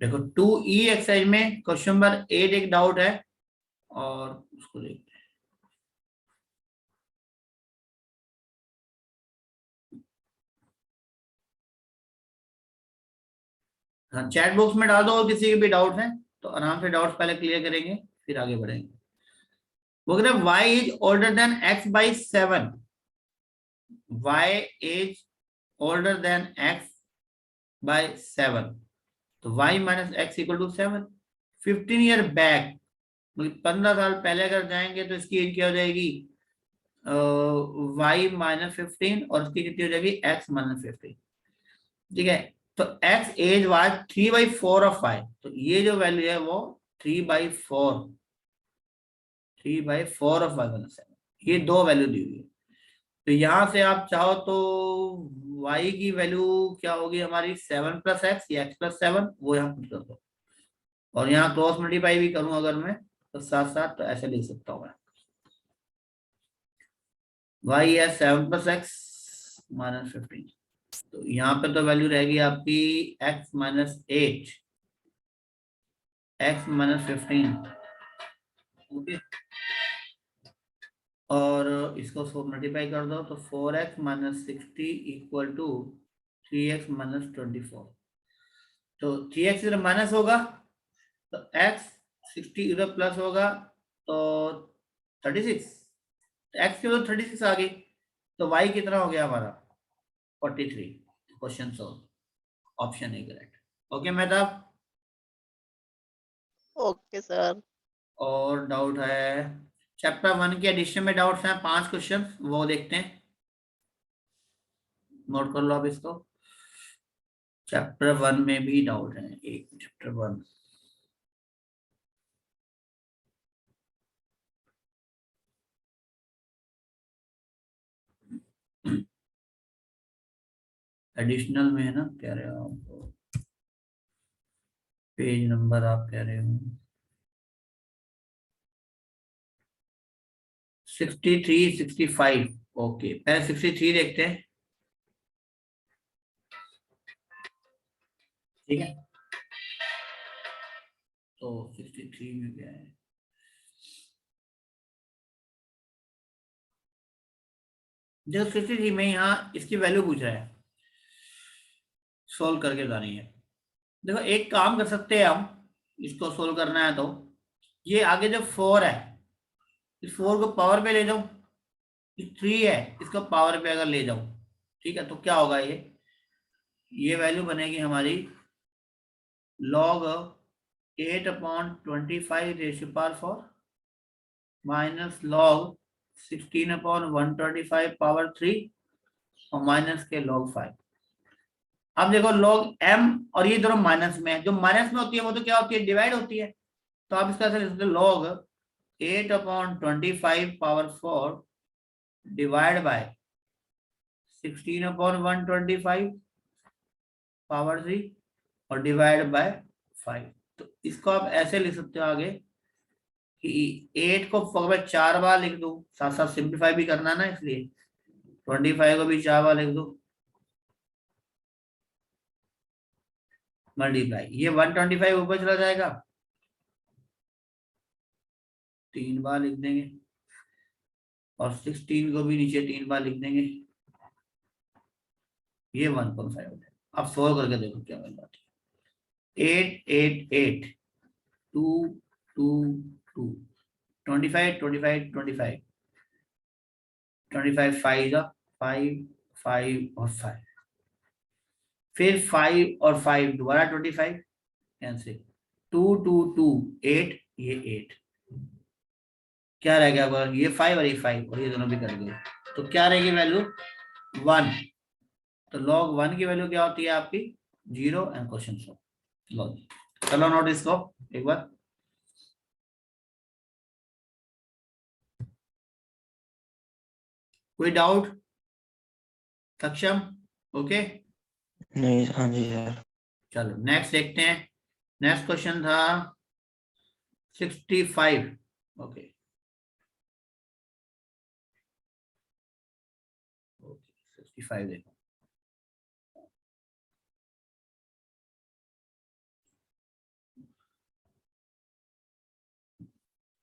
देखो 2E exercise में question number 8 एक डाउट है, और उसको देखते हैं। हाँ, चैट बॉक्स में डाल दो, और किसी के भी डाउट है तो आराम से डाउट्स पहले क्लियर करेंगे, फिर आगे बढ़ेंगे। वो कहते हैं y is older than x by 7। y is older than x by 7, तो y minus x equal to 7। 15 year back, 15 साल पहले अगर जाएंगे तो इसकी एज क्या हो जाएगी, y माइनस 15, और इसकी कितनी हो जाएगी, x माइनस 15। ठीक है, तो x age was 3/4 of y, तो ये जो वैल्यू है वो 3/4, 3/4 ऑफ y माइनस 7, ये दो वैल्यू दी हुई है। तो यहां से आप चाहो तो y की वैल्यू क्या होगी हमारी, 7 + x या x + 7, वो यहाँ पुट कर दो, और यहाँ क्रॉस मल्टीप्लाई भी करूं अगर मैं तो साथ साथ, तो ऐसे लिख सकता हूँ मैं, y है 7 + x - 15। तो यहाँ पे तो वैल्यू रहेगी आपकी x - 8, x - 15। ओके, और इसको मल्टीप्लाई कर दो तो 4x - 60 इक्वल टू 3x - 24। तो 3x इधर माइनस होगा, तो x 60 इधर प्लस होगा, तो 36, x की वैल्यू 36 आ गई, तो y कितना हो गया हमारा, 43। Question solve, option A correct. Okay Mehtab, okay sir. और डाउट है चैप्टर 1 के एडिशन में, डाउट्स हैं 5 क्वेश्चन, वो देखते हैं, नोट कर लो आप इसको। चैप्टर 1 में भी डाउट है, एक चैप्टर 1। एडिशनल में है ना, कह रहे हो आप, पेज नंबर आप कह रहे हो 63 65। ओके, पहले 63 देखते हैं। ठीक है, तो 63 में क्या है, जो 63 में यहाँ इसकी वैल्यू पूछ रहा है, सोल्व करके बतानी है। देखो एक काम कर सकते हैं हम, इसको सोल्व करना है तो ये आगे जो 4 है, इस 4 को पावर पे ले जाओ, इस 3 है इसको पावर पे अगर ले जाओ, ठीक है, तो क्या होगा, ये वैल्यू बनेगी हमारी log 8/25 माइनस log 16/125 और माइनस के log 5। अब देखो log m और ये दोनों माइनस में है, जो माइनस में होती है वो तो क्या होती है, डिवाइड होती है, तो आप इसका लिख सकते हो log 8/25 डिवाइड बाय 16/125 और डिवाइड बाय 5। तो इसको आप ऐसे लिख सकते हो आगे कि 8 को अगर 4 बार लिख दो, साथ साथ सिंप्लीफाई भी करना ना, इसलिए 25 को भी 4 बार लिख दो, मल्टीप्लाई, ये 125 ऊपर चला जाएगा, 3 बार लिख देंगे, और 16 को भी नीचे 3 बार लिख देंगे, ये 1.5 हो जाएगा। अब सोल्व करके देखो क्या वैल्यू आती है, 8 8 8 2 2 2 25 25 25 25 5 5 5 और 5, फिर 5 और 5 दोबारा 25 कैंसिल, 2 2 2 8, ये 8, क्या रह गया, अगर ये 5 और ये 5 और ये दोनों भी कट गए, तो क्या रहेगी वैल्यू, 1। तो log 1 की वैल्यू क्या होती है आपकी, 0, एंड क्वेश्चन सॉल्व। लो चलो नोट इसको एक बार, कोई डाउट, सक्षम, ओके। नहीं, हाँ जी सर। चलो नेक्स्ट देखते हैं। नेक्स्ट क्वेश्चन था 65। ओके, 65 देखो,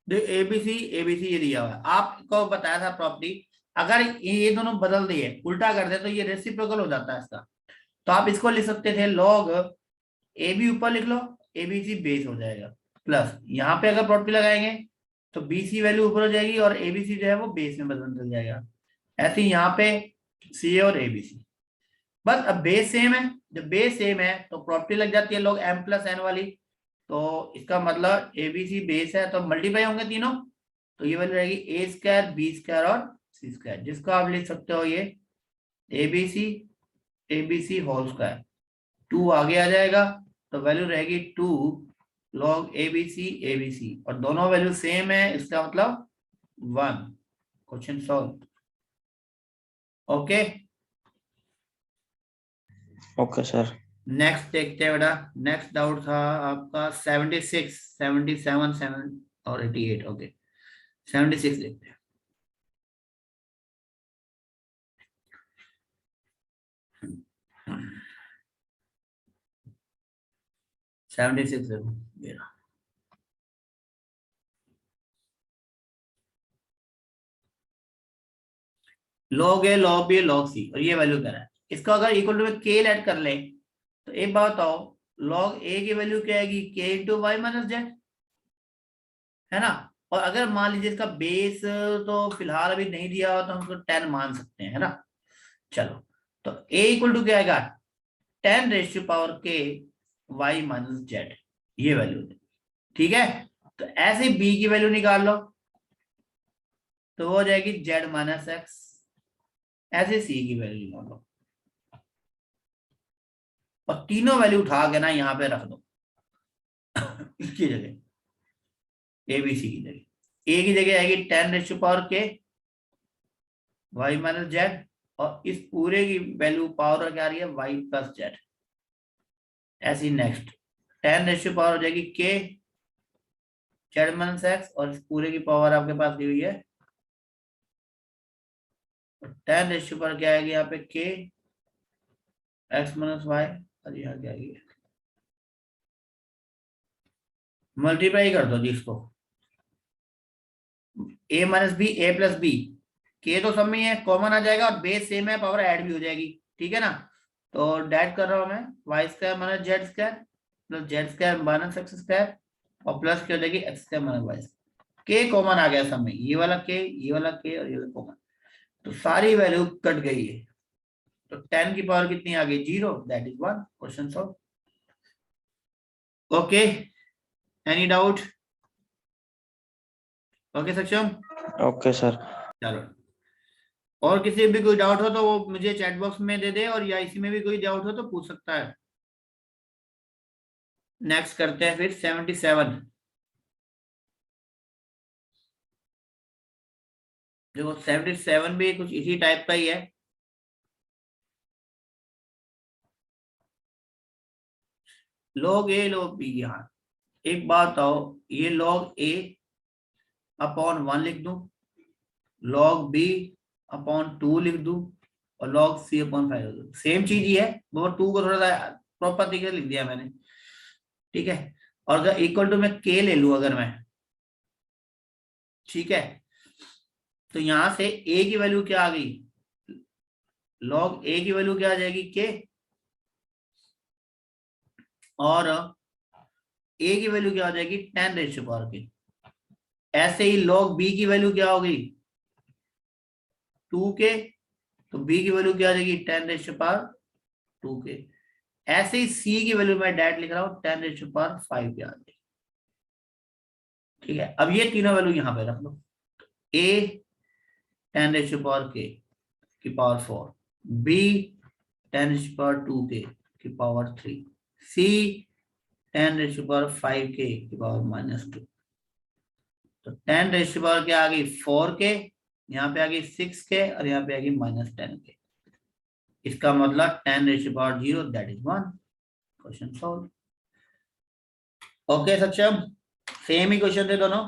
एबीसी एबीसी ये दिया हुआ है, आपको बताया था प्रॉपर्टी, अगर ये दोनों बदल दिए उल्टा कर दे तो ये रेसिप्रोकल हो जाता है इसका। तो आप इसको लिख सकते थे लॉग ए बी ऊपर लिख लो, एबीसी बेस हो जाएगा, प्लस यहाँ पे अगर प्रॉपर्टी लगाएंगे तो बीसी वैल्यू ऊपर हो जाएगी और एबीसी जो है वो बेस में बदल जाएगा। ऐसे ही यहाँ पे सी और एबीसी, बस अब बेस सेम है, जब बेस सेम है तो प्रॉपर्टी लग जाती है लॉग एम प्लस एन वाली। तो इसका मतलब एबीसी बेस है तो मल्टीप्लाई होंगे तीनों, तो ये वैल्यू रहेगी ए स्क्वायर बी स्क्वायर और सी स्क्वायर, जिसको आप लिख सकते हो ये एबीसी एबीसी होल स्क्वायर, 2 आगे आ जाएगा तो वैल्यू रहेगी 2 लॉग एबीसी एबीसी, और दोनों वैल्यू सेम है, इसका मतलब 1। Question solve. Okay, okay sir. Next देखते हैं बेटा। नेक्स्ट डाउट था आपका 76 77 7 और 88। ओके 76 देखते हैं। सेवेंटी सिक्स देखो, लॉग ए लॉग बी लॉग सी और ये वैल्यू क्या है, इसका अगर इक्वल टू में के ऐड कर ले तो एक बात बताओ, लॉग ए की वैल्यू क्या आएगी के इंटू वाई माइनस जेड, है ना। और अगर मान लीजिए इसका बेस तो फिलहाल अभी नहीं दिया हो तो हम उसको 10 मान सकते हैं, है ना। चलो, तो ए इक्वल टू क्या आएगा 10 रेज टू पावर के वाई माइनस जेड, ये वैल्यू, ठीक है। तो ऐसे बी की वैल्यू निकाल लो तो वो हो जाएगी जेड माइनस एक्स, ऐसे सी की वैल्यू निकाल लो और तीनों वैल्यू उठा के ना यहाँ पे रख दो इसकी जगह, ए बी सी की जगह, ए की जगह आएगी 10 रेज टू पावर के वाई माइनस जेड, और इस पूरे की वैल्यू पावर क्या आ रही है वाई प्लस जेड। ऐसी नेक्स्ट 10 रेज टू पावर हो जाएगी के जेड माइनस एक्स, और इस पूरे की पावर आपके पास दी हुई है 10 रेज टू पावर क्या आएगी यहाँ पे के एक्स माइनस वाई, और यहाँ क्या आएगी मल्टीप्लाई कर दो जी इसको, ए माइनस बी ए प्लस बी, के तो सब में ही है कॉमन आ जाएगा और बेस सेम है पावर ऐड भी हो जाएगी, ठीक है ना। तो डेट कर रहा हूं मैं y square minus z square plus z square minus x square और प्लस क्या हो जाएगी एक्स स्क्वायर माइनस वाई, के कॉमन आ गया सब में, ये वाला के ये वाला के और ये वाला कॉमन, तो सारी वैल्यू कट गई है। तो 10 की पावर कितनी आ गई 0, that is 1। Question solve. Okay, any doubt? Okay सक्षम, ओके सर। चलो, और किसी भी कोई डाउट हो तो वो मुझे चैट बॉक्स में दे दे, और या इसी में भी कोई डाउट हो तो पूछ सकता है। नेक्स्ट करते हैं फिर 77। देखो 77 भी कुछ इसी टाइप का ही है। लॉग ए लॉग बी, यहाँ एक बात आओ, ये लॉग ए अपॉन 1 लिख दूं, लॉग बी अपॉन 2 लिख दूं, और लॉग सी अपॉन 5 लिख दूं, सेम चीज ही है, मगर 2 को थोड़ा सा प्रॉपर तरीके से लिख दिया मैंने, ठीक है। और अगर इक्वल टू मैं के ले लूं अगर मैं, ठीक है, तो यहां से ए की वैल्यू क्या आ गई, लॉग ए की वैल्यू क्या आ जाएगी के, और ए की वैल्यू क्या हो जाएगी 10 रेज टू पावर के। ऐसे ही लॉग बी की वैल्यू क्या हो गई 2 के, तो बी की वैल्यू क्या आ जाएगी 10 रेज टू पावर 2 के। ऐसे ही सी की वैल्यू मैं डायरेक्ट लिख रहा हूं 10 रेज टू पावर 5 के आ जाएगी, ठीक है। अब ये तीनों वैल्यू यहां पे रख लो, A 10 raise to power k की power 4, B 10 raise to power 2 k की power 3, C 10 raise to power 5 k की पावर -2। तो 10 रेज टू पावर क्या आ गई 4 के, यहाँ पे आ गई 6 के, और यहाँ पे आ गई -10 के। इसका मतलब 10 raise to power 0, that is 1। Question solve. Okay Saksham, same ही क्वेश्चन थे दोनों।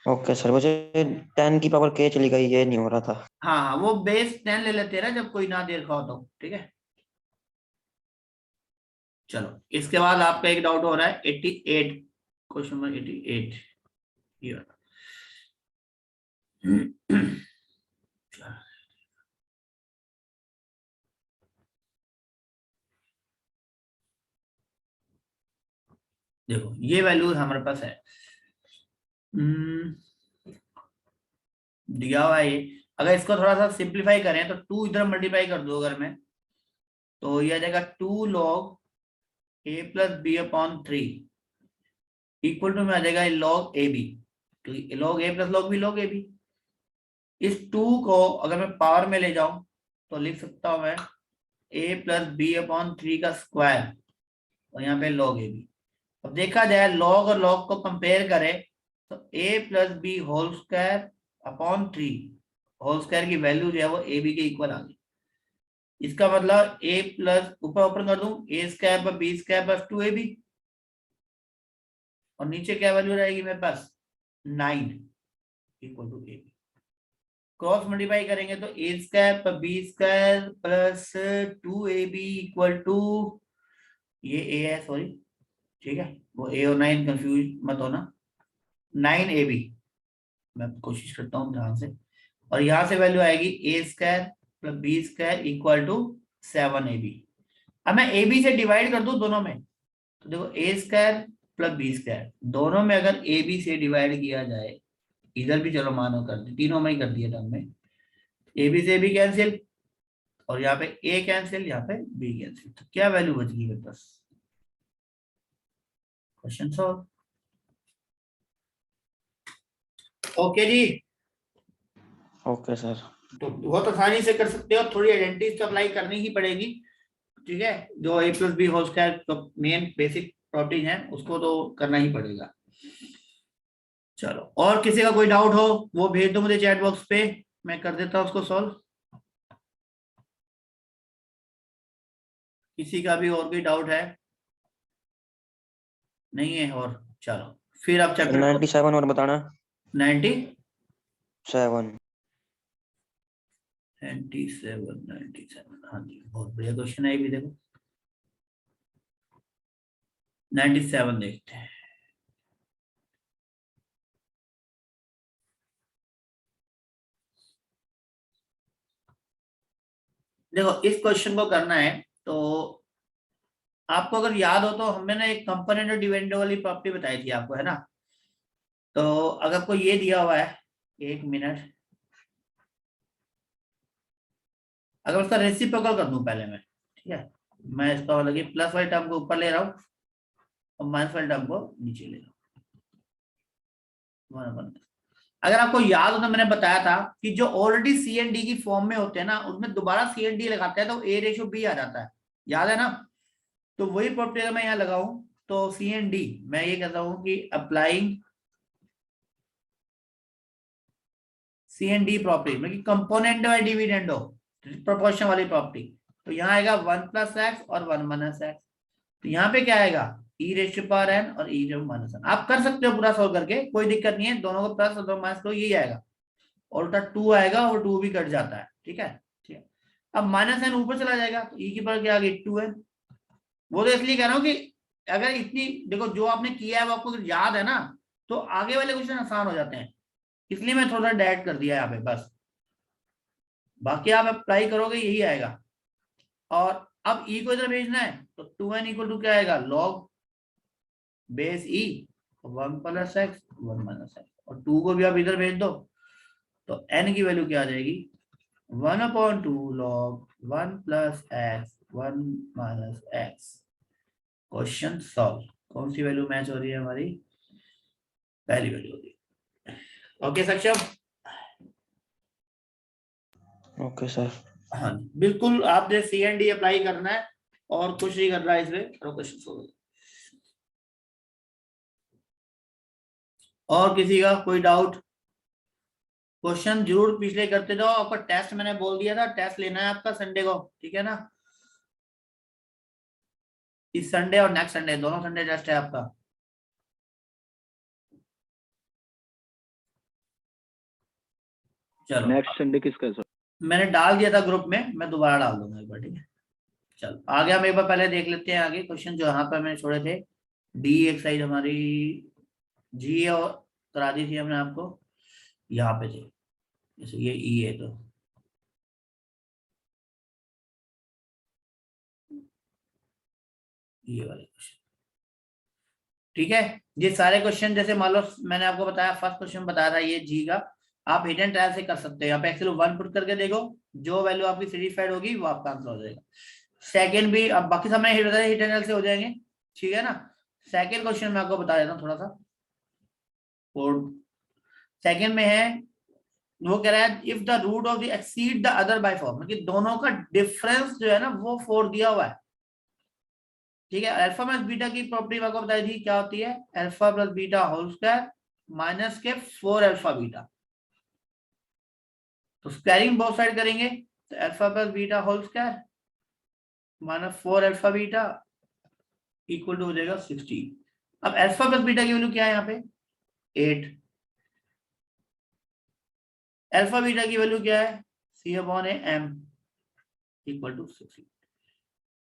ओके सर, मुझे 10 की पावर के चली गई, ये नहीं हो रहा था। हाँ हाँ, वो बेस 10 ले लेते हैं ना जब कोई ना दे रखा हो तो, ठीक है। चलो, इसके बाद आपका एक डाउट हो रहा है 88, क्वेश्चन नंबर 88 ये। देखो ये वैल्यू हमारे पास है, दिया हुआ है ये। अगर इसको थोड़ा सा सिंप्लीफाई करें तो 2 इधर मल्टीप्लाई कर दो अगर मैं, तो ये आ जाएगा 2 log a plus B upon 3 equal to में आ जाएगा log ए बी, क्योंकि log a plus log b log A B. इस 2 को अगर मैं पावर में ले जाऊं तो लिख सकता हूं मैं a प्लस बी अपॉन 3 का स्क्वायर और यहाँ पे log ए बी। अब देखा जाए log और log को कंपेयर करें तो a plus B whole square upon 3 whole square की वैल्यू जो है वो ए बी के इक्वल आ गई। इसका मतलब a प्लस ऊपर ऊपर कर दूं ए स्क्वायर पर बी स्क्वायर प्लस 2ab और नीचे क्या वैल्यू रहेगी मेरे पास 9 equal to A B. Cross multiply करेंगे तो ए स्क्वायर पर B square plus 2ab equal to, ये a है सॉरी, ठीक है, वो a और 9 कंफ्यूज मत होना, 9ab। मैं कोशिश करता हूँ ध्यान से, और यहां से वैल्यू आएगी a square plus b square equal to 7ab। अब मैं ab से डिवाइड कर दूं दोनों में, तो देखो ए स्क्वायर प्लस बी स्क्वायर दोनों में अगर ए बी से डिवाइड किया जाए, इधर भी चलो मानो कर दी, तीनों में ही कर दिया टर्म में, ए बी से भी कैंसिल और यहाँ पे ए कैंसिल, यहाँ पे बी कैंसिल, तो क्या वैल्यू बच गई मेरे पास? Question solve. ओके जी, ओके सर। तो बहुत आसानी से कर सकते हो, थोड़ी आइडेंटिटीज तो अप्लाई करनी ही पड़ेगी, ठीक है, जो ए प्लस बी होल स्क्वायर तो मेन बेसिक प्रॉपर्टी है उसको तो करना ही पड़ेगा। चलो, और किसी का कोई डाउट हो वो भेज दो मुझे चैट बॉक्स पे, मैं कर देता हूं उसको सॉल्व। किसी का भी और कोई डाउट है? नहीं है और, चलो फिर आप चैप्टर 97 और बताना। 97 7। 97 हाँ जी, बहुत बढ़िया क्वेश्चन है ये भी, देखो 97 देखते हैं। देखो इस क्वेश्चन को करना है तो आपको अगर याद हो तो हमने ना एक कंपोनेंट और डिविडेंड वाली प्रॉपर्टी बताई थी आपको, है ना? तो अगर आपको ये दिया हुआ है, एक मिनट, अगर उसका रेसिप्रोकल कर दूं पहले मैं, ठीक है, मैं इसका मतलब कि प्लस वाले टर्म को ऊपर ले रहा हूँ और माइनस वाले टर्म को नीचे ले रहा हूँ। अगर आपको याद हो तो मैंने बताया था कि जो ऑलरेडी सी एंड डी की फॉर्म में होते हैं ना, उसमें दोबारा सी एंड डी लगाते हैं तो ए रेशो बी आ जाता है, याद है ना? तो वही प्रॉपर्टी अगर मैं यहाँ लगाऊं तो सी एंड डी, मैं ये कहता हूं कि applying C and D property, मतलब कंपोनेंट बाय डिविडेंड हो प्रोपोर्शन वाली प्रॉपर्टी, तो यहाँ आएगा 1 प्लस एक्स और 1 माइनस एक्स, तो यहाँ पे क्या आएगा ई रेशो पावर एन और ई रेशो माइनस एन। आप कर सकते हो पूरा सॉल्व करके, कोई दिक्कत नहीं है, दोनों को प्लस और दोनों माइनस करो, यही आएगा, और उल्टा 2 आएगा और 2 भी कट जाता है, ठीक है, ठीक है। अब माइनस एन ऊपर चला जाएगा तो ई की पावर क्या आ गई 2n। वो तो इसलिए कह रहा हूँ कि अगर इतनी देखो जो आपने किया है वो आपको याद है ना, तो आगे वाले क्वेश्चन आसान हो जाते हैं, इसलिए मैं थोड़ा डायरेक्ट कर दिया यहाँ पे बस, बाकी आप अप्लाई करोगे यही आएगा। और अब ई को इधर भेजना है तो 2n इक्वल टू क्या आएगा लॉग बेस ई 1 प्लस एक्स 1 माइनस एक्स, और 2 को भी आप इधर भेज दो तो n की वैल्यू क्या आ जाएगी 1/2 log 1 plus x 1 minus x. Question solve. कौन सी वैल्यू मैच हो रही है हमारी? पहली वैल्यू हो रही है। ओके सक्षम? Okay sir. हाँ बिल्कुल, आपने सी एंड डी अप्लाई करना है और कुछ नहीं करना है इसमें, क्वेश्चन सॉल्व। और किसी का कोई डाउट? क्वेश्चन जरूर पिछले करते जाओ, आपका टेस्ट मैंने बोल दिया था, टेस्ट लेना है आपका संडे को, ठीक है ना? इस संडे और नेक्स्ट संडे, दोनों संडे टेस्ट है आपका। चलो नेक्स्ट संडे किसका है सर? मैंने डाल दिया था ग्रुप में, मैं दोबारा डाल दूंगा एक बार, ठीक है? चलो आगे हम एक बार पहले देख लेते हैं आगे क्वेश्चन जो यहाँ पर मैंने छोड़े थे। डी एक्सरसाइज हमारी जी और करा दी थी हमने आपको, यहाँ पे थे। जैसे ये ई है तो ये वाले क्वेश्चन, ठीक है। ये सारे क्वेश्चन जैसे मान लो मैंने आपको बताया, फर्स्ट क्वेश्चन बताया था ये जी का, आप हिट एंड ट्रायल से कर सकते हो। यहाँ पे एक्चुअली 1 पुट करके देखो, जो वैल्यू आपकी सेटिस्फाइड होगी वो आपका आंसर हो जाएगा। सेकंड भी, अब बाकी सब में हिट एंड ट्रायल से हो जाएंगे, ठीक है ना। सेकंड क्वेश्चन मैं आपको बता देता हूँ थोड़ा सा। और सेकंड में है, वो कह रहा है if the root of the exceed the other by 4, मतलब दोनों का डिफरेंस जो है ना वो 4 दिया हुआ है, ठीक है। अल्फा माइनस बीटा की प्रॉपर्टी आपको बताई थी क्या होती है, alpha plus beta whole square minus के 4 अल्फा बीटा। तो स्क्वायरिंग बोथ साइड करेंगे तो alpha plus beta whole square minus 4 alpha beta equal to हो जाएगा 16। अब अल्फा प्लस बीटा की वैल्यू क्या है यहाँ पे 8, अल्फा बीटा की वैल्यू क्या है c upon a m equal to 16।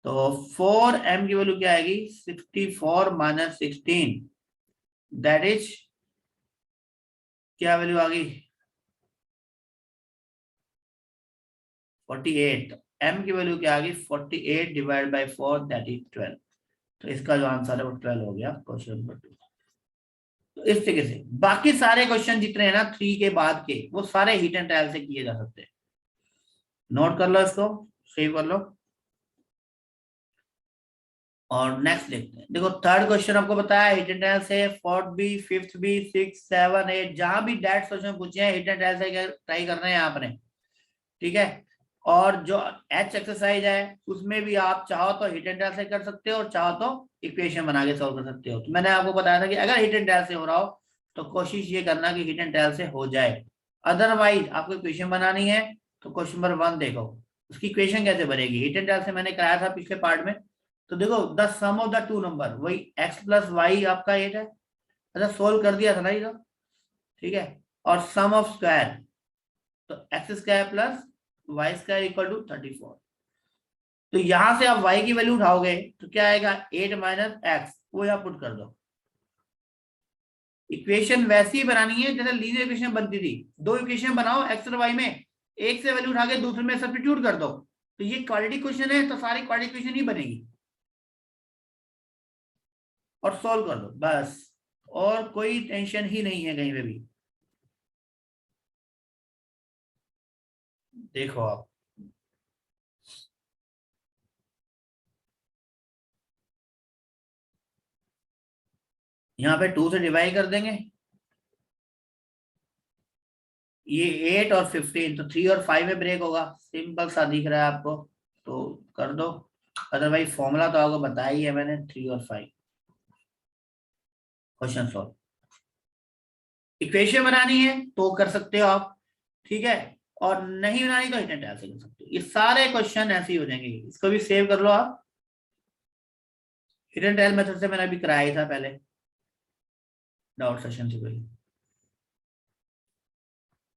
तो 4 एम की वैल्यू क्या आएगी 64 माइनस 16, दैट इज क्या वैल्यू आ गई 48। एम की वैल्यू क्या आ गई 48 डिवाइड बाय 4 दैट इज 12। तो इसका जो आंसर है वो 12 हो गया क्वेश्चन नंबर 2। तो इस तरीके से बाकी सारे क्वेश्चन जितने हैं ना 3 के बाद के, वो सारे हीट एंड ट्रायल से किए जा सकते हैं। नोट कर लो इसको, सेव कर लो। और नेक्स्ट देखते हैं। देखो थर्ड क्वेश्चन आपको बताया हिट एंड ट्रायल से, फोर्थ भी, फिफ्थ भी, 6, 7, 8 जहां भी डेट क्वेश्चन पूछे हैं हिट एंड ट्रायल से ट्राई करना है आपने, ठीक है। और जो एच एक्सरसाइज है उसमें भी आप चाहो तो हिट एंड ट्रायल से कर सकते हो और चाहो तो इक्वेशन बना के सॉल्व कर सकते हो। तो मैंने आपको बताया था कि अगर हिट एंड ट्रायल से हो रहा हो तो कोशिश ये करना कि हिट एंड ट्रायल से हो जाए, अदरवाइज आपको इक्वेशन बनानी है तो क्वेश्चन नंबर 1 देखो, उसकी इक्वेशन कैसे बनेगी। हिट एंड ट्रायल से मैंने कराया था पिछले पार्ट में। तो देखो the sum of the two number, वही x प्लस वाई आपका 8 है, अच्छा सोल्व कर दिया था ना ये तो, ठीक है। और सम ऑफ स्क्वायर, तो x square plus y square equal to 34। तो यहां से आप y की वैल्यू उठाओगे तो क्या आएगा 8 माइनस एक्स, वो यहां पुट कर दो। इक्वेशन वैसी ही बनानी है जैसे लीनियर इक्वेशन बनती थी, दो इक्वेशन बनाओ एक्स और वाई में, एक से वैल्यू उठा के दूसरे में सब्स्टिट्यूट कर दो। तो ये क्वाड्रेटिक क्वेश्चन है तो सारी क्वाड्रेटिक इक्वेशन ही बनेगी और सॉल्व कर दो बस, और कोई टेंशन ही नहीं है कहीं पे भी। देखो आप यहाँ पे 2 से डिवाइड कर देंगे, ये 8 और 15, तो 3 और 5 में ब्रेक होगा, सिंपल सा दिख रहा है आपको तो कर दो। अदरवाइज फॉर्मूला तो आपको बताया ही है मैंने, 3 और 5। क्वेश्चन सॉल्व, इक्वेशन बनानी है तो कर सकते हो आप, ठीक है। और नहीं बनानी तो हिट एंड ट्रायल से कर सकते हो। ये सारे क्वेश्चन ऐसे ही हो जाएंगे, इसको भी सेव कर लो आप। हिट एंड ट्रायल मेथड से मैंने अभी कराया ही था पहले डाउट सेशन से पहले।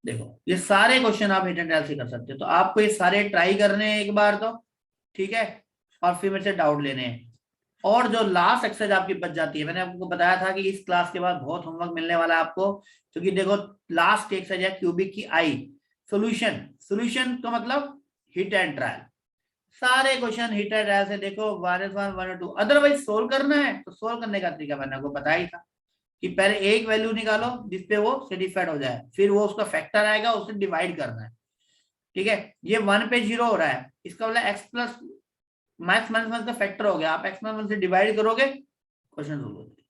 देखो ये सारे क्वेश्चन आप हिट एंड ट्रायल से कर सकते हो, तो आपको ये सारे ट्राई करने हैं एक बार तो, ठीक है। और फिर मेरे से डाउट लेने हैं। और जो लास्ट एक्सरसाइज आपकी बच जाती है, मैंने आपको बताया था कि इस क्लास के बाद बहुत होमवर्क मिलने वाला है आपको, क्योंकि देखो लास्ट एक्सरसाइज है क्यूबिक की आई सॉल्यूशन। सॉल्यूशन का मतलब हिट एंड ट्रायल, सारे क्वेश्चन हिट एंड ट्रायल से देखो 1 और 2। अदरवाइज सोल्व करना है तो सोल्व करने का तरीका मैंने आपको बताया ही था कि पहले एक वैल्यू निकालो जिसपे वो सेटिस्फाइड हो जाए, फिर वो उसका फैक्टर आएगा उसे डिवाइड करना है, ठीक है। ये 1 पे 0 हो रहा है, इसका मतलब x प्लस माइनस माइनस का फैक्टर हो गया, आप x माइनस 1 से डिवाइड करोगे क्वेश्चन सोल्व हो जाएगा।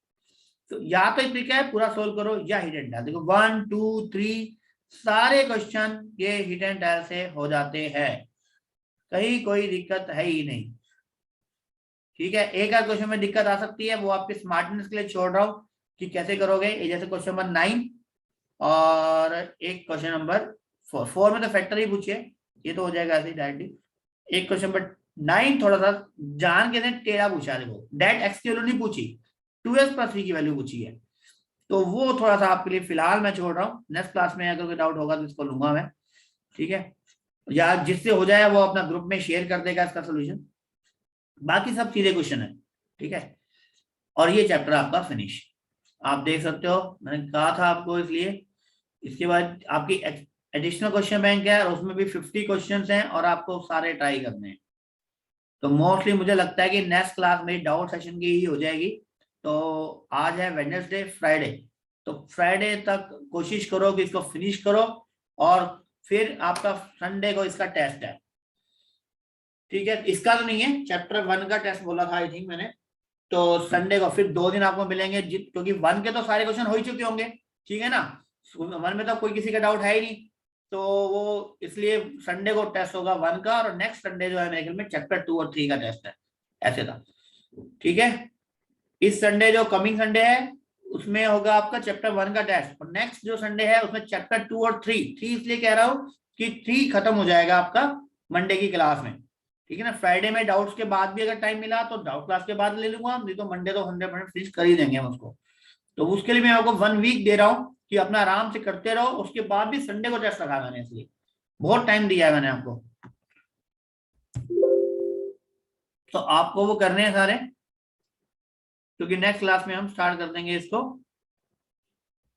तो या तो तरीका है पूरा सोल्व करो या हिट एंड ट्रायल। देखो 1 2 3 सारे क्वेश्चन ये हिट एंड ट्रायल से हो जाते हैं, कहीं कोई दिक्कत है ही नहीं, ठीक है। एक आध क्वेश्चन में दिक्कत आ सकती है, वो आपके स्मार्टनेस के लिए छोड़ रहा हूँ कि कैसे करोगे। जैसे क्वेश्चन नंबर 9 और एक क्वेश्चन नंबर 4 में तो फैक्टर ही पूछिए, ये तो हो जाएगा ऐसे ही डायरेक्टली। एक क्वेश्चन नंबर 9 थोड़ा सा जान के टेढ़ा पूछा, देखो डेट एक्स की वैल्यू नहीं पूछी, 2s प्लस 3 की वैल्यू पूछी है, तो वो थोड़ा सा आपके लिए फिलहाल मैं छोड़ रहा हूँ। नेक्स्ट क्लास में अगर कोई डाउट होगा तो इसको लूंगा मैं, ठीक है। या जिससे हो जाए वो अपना ग्रुप में शेयर कर देगा इसका सोल्यूशन, बाकी सब सीधे क्वेश्चन है, ठीक है। और ये चैप्टर आपका फिनिश, आप देख सकते हो, मैंने कहा था आपको इसलिए। इसके बाद आपकी एडिशनल क्वेश्चन बैंक है और उसमें भी 50 क्वेश्चंस हैं और आपको सारे ट्राई करने हैं। तो मोस्टली मुझे लगता है कि नेक्स्ट क्लास मेरी डाउट सेशन की ही हो जाएगी। तो आज है वेडनेसडे, फ्राइडे, तो फ्राइडे तक कोशिश करो कि इसको फिनिश करो और फिर आपका संडे को इसका टेस्ट है। ठीक है, इसका तो नहीं है, चैप्टर 1 का टेस्ट बोला था आई थिंक मैंने। तो संडे को फिर 2 दिन आपको मिलेंगे, क्योंकि 1 के तो सारे क्वेश्चन हो ही चुके होंगे, ठीक है ना। 1 में तो कोई किसी का डाउट है ही नहीं, तो वो इसलिए संडे को टेस्ट होगा 1 का, और नेक्स्ट संडे जो है मेरे ख्याल में चैप्टर 2 और 3 का टेस्ट है, ऐसे था। ठीक है, इस संडे जो कमिंग संडे है उसमें होगा आपका चैप्टर 1 का टेस्ट, और नेक्स्ट जो संडे है उसमें चैप्टर 2 और 3 इसलिए कह रहा हूं कि 3 खत्म हो जाएगा आपका मंडे की क्लास में। ठीक है ना, फ्राइडे में डाउट्स के बाद भी अगर टाइम मिला तो डाउट क्लास के बाद ले लूंगा, नहीं तो मंडे तो 100% फिनिश कर ही देंगे हम उसको। तो उसके लिए मैं आपको 1 वीक दे रहा हूँ कि अपना आराम से करते रहो, उसके बाद भी संडे को टेस्ट रखा मैंने, इसलिए बहुत टाइम दिया है मैंने आपको। तो आपको वो करने हैं सारे, क्योंकि नेक्स्ट क्लास में हम स्टार्ट कर देंगे इसको।